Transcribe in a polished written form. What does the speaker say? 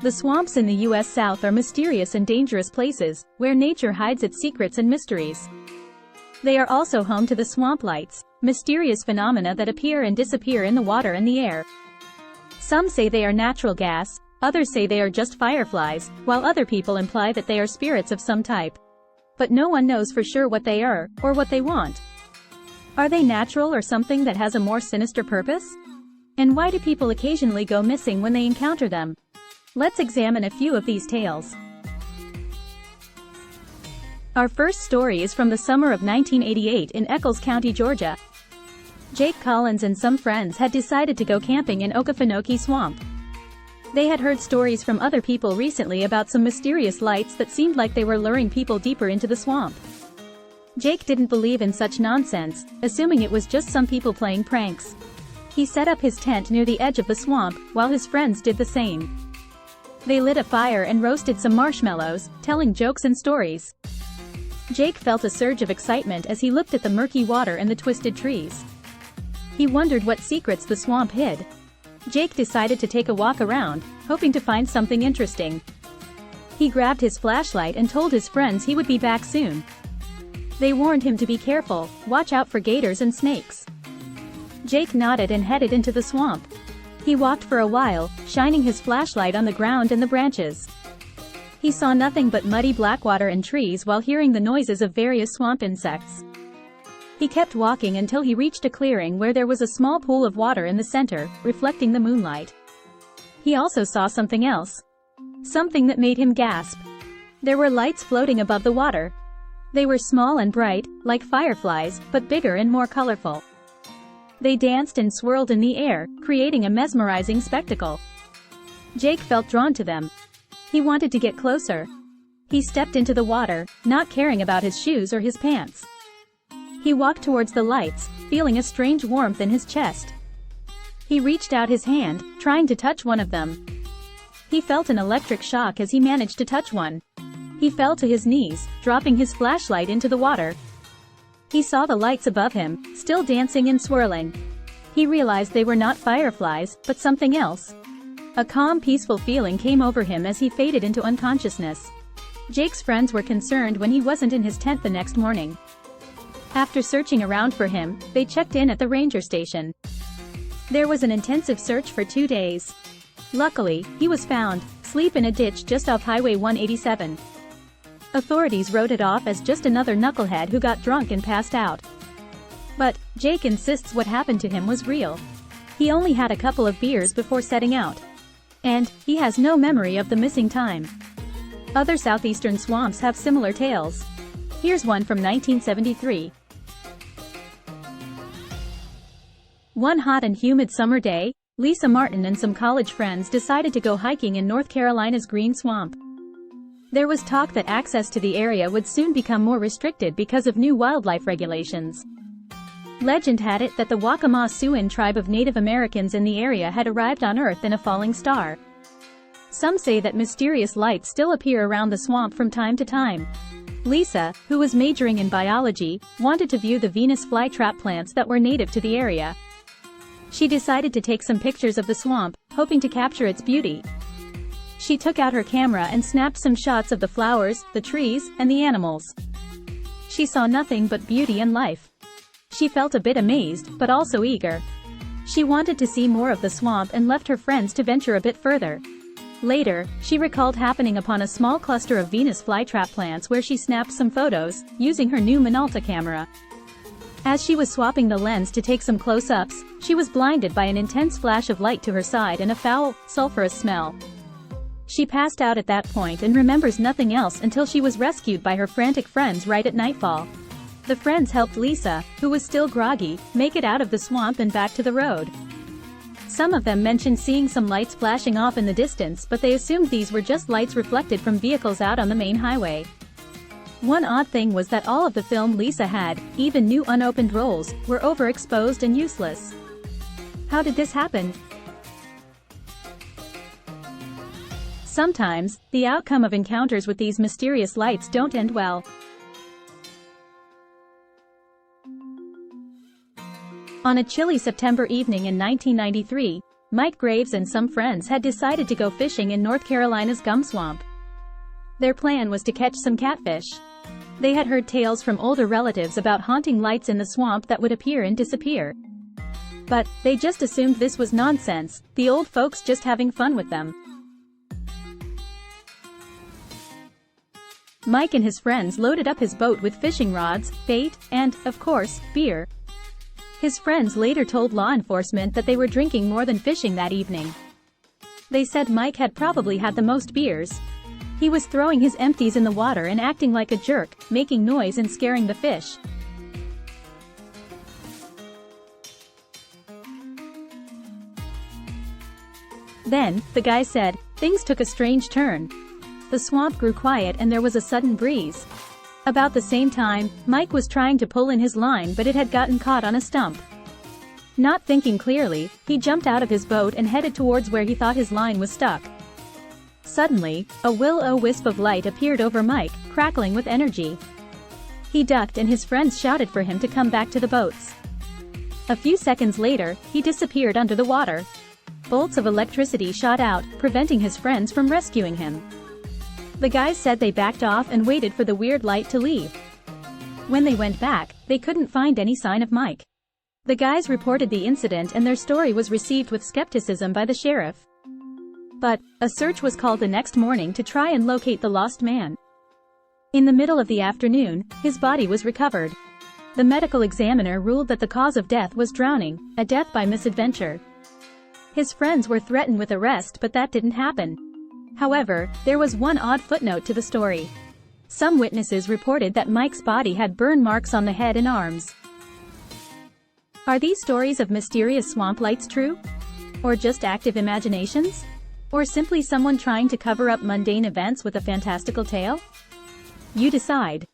The swamps in the U.S. South are mysterious and dangerous places, where nature hides its secrets and mysteries. They are also home to the swamp lights, mysterious phenomena that appear and disappear in the water and the air. Some say they are natural gas, others say they are just fireflies, while other people imply that they are spirits of some type. But no one knows for sure what they are, or what they want. Are they natural or something that has a more sinister purpose? And why do people occasionally go missing when they encounter them? Let's examine a few of these tales. Our first story is from the summer of 1988 in Eccles County, Georgia. Jake Collins and some friends had decided to go camping in Okefenokee Swamp. They had heard stories from other people recently about some mysterious lights that seemed like they were luring people deeper into the swamp. Jake didn't believe in such nonsense, assuming it was just some people playing pranks. He set up his tent near the edge of the swamp, while his friends did the same. They lit a fire and roasted some marshmallows, telling jokes and stories. Jake felt a surge of excitement as he looked at the murky water and the twisted trees. He wondered what secrets the swamp hid. Jake decided to take a walk around, hoping to find something interesting. He grabbed his flashlight and told his friends he would be back soon. They warned him to be careful, watch out for gators and snakes. Jake nodded and headed into the swamp. He walked for a while, shining his flashlight on the ground and the branches. He saw nothing but muddy black water and trees while hearing the noises of various swamp insects. He kept walking until he reached a clearing where there was a small pool of water in the center, reflecting the moonlight. He also saw something else. Something that made him gasp. There were lights floating above the water. They were small and bright, like fireflies, but bigger and more colorful. They danced and swirled in the air, creating a mesmerizing spectacle. Jake felt drawn to them. He wanted to get closer. He stepped into the water, not caring about his shoes or his pants. He walked towards the lights, feeling a strange warmth in his chest. He reached out his hand, trying to touch one of them. He felt an electric shock as he managed to touch one. He fell to his knees, dropping his flashlight into the water. He saw the lights above him, still dancing and swirling. He realized they were not fireflies, but something else. A calm, peaceful feeling came over him as he faded into unconsciousness. Jake's friends were concerned when he wasn't in his tent the next morning. After searching around for him, they checked in at the ranger station. There was an intensive search for 2 days. Luckily, he was found, asleep in a ditch just off Highway 187. Authorities wrote it off as just another knucklehead who got drunk and passed out. But Jake insists what happened to him was real. He only had a couple of beers before setting out. And he has no memory of the missing time. Other southeastern swamps have similar tales. Here's one from 1973. One hot and humid summer day, Lisa Martin and some college friends decided to go hiking in North Carolina's Green Swamp. There was talk that access to the area would soon become more restricted because of new wildlife regulations. Legend had it that the Waccamaw Siouan tribe of Native Americans in the area had arrived on Earth in a falling star. Some say that mysterious lights still appear around the swamp from time to time. Lisa, who was majoring in biology, wanted to view the Venus flytrap plants that were native to the area. She decided to take some pictures of the swamp, hoping to capture its beauty. She took out her camera and snapped some shots of the flowers, the trees, and the animals. She saw nothing but beauty and life. She felt a bit amazed, but also eager. She wanted to see more of the swamp and left her friends to venture a bit further. Later, she recalled happening upon a small cluster of Venus flytrap plants where she snapped some photos, using her new Minolta camera. As she was swapping the lens to take some close-ups, she was blinded by an intense flash of light to her side and a foul, sulfurous smell. She passed out at that point and remembers nothing else until she was rescued by her frantic friends right at nightfall. The friends helped Lisa, who was still groggy, make it out of the swamp and back to the road. Some of them mentioned seeing some lights flashing off in the distance, but they assumed these were just lights reflected from vehicles out on the main highway. One odd thing was that all of the film Lisa had, even new unopened rolls, were overexposed and useless. How did this happen? Sometimes, the outcome of encounters with these mysterious lights don't end well. On a chilly September evening in 1993, Mike Graves and some friends had decided to go fishing in North Carolina's gum swamp. Their plan was to catch some catfish. They had heard tales from older relatives about haunting lights in the swamp that would appear and disappear. But they just assumed this was nonsense, the old folks just having fun with them. Mike and his friends loaded up his boat with fishing rods, bait, and, of course, beer. His friends later told law enforcement that they were drinking more than fishing that evening. They said Mike had probably had the most beers. He was throwing his empties in the water and acting like a jerk, making noise and scaring the fish. Then, the guy said, things took a strange turn. The swamp grew quiet and there was a sudden breeze. About the same time, Mike was trying to pull in his line but it had gotten caught on a stump. Not thinking clearly, he jumped out of his boat and headed towards where he thought his line was stuck. Suddenly, a will-o-wisp of light appeared over Mike, crackling with energy. He ducked and his friends shouted for him to come back to the boats. A few seconds later, he disappeared under the water. Bolts of electricity shot out, preventing his friends from rescuing him. The guys said they backed off and waited for the weird light to leave. When they went back, they couldn't find any sign of Mike. The guys reported the incident and their story was received with skepticism by the sheriff. But, a search was called the next morning to try and locate the lost man. In the middle of the afternoon, his body was recovered. The medical examiner ruled that the cause of death was drowning, a death by misadventure. His friends were threatened with arrest but that didn't happen. However, there was one odd footnote to the story. Some witnesses reported that Mike's body had burn marks on the head and arms. Are these stories of mysterious swamp lights true? Or just active imaginations? Or simply someone trying to cover up mundane events with a fantastical tale? You decide.